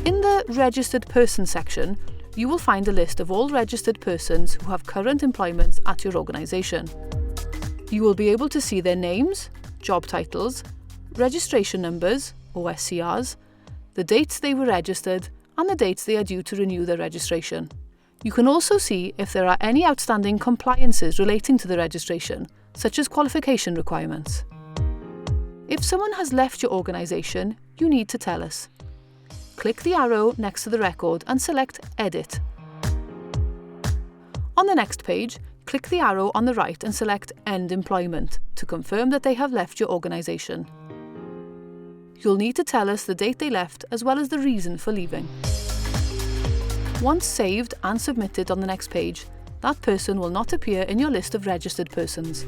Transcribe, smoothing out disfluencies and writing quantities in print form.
In the Registered Person section, you will find a list of all registered persons who have current employment at your organisation. You will be able to see their names, job titles, registration numbers, or SCRs, the dates they were registered, and the dates they are due to renew their registration. You can also see if there are any outstanding compliances relating to the registration, such as qualification requirements. If someone has left your organisation, you need to tell us. Click the arrow next to the record and select Edit. On the next page, click the arrow on the right and select End Employment to confirm that they have left your organisation. You'll need to tell us the date they left as well as the reason for leaving. Once saved and submitted on the next page, that person will not appear in your list of registered persons.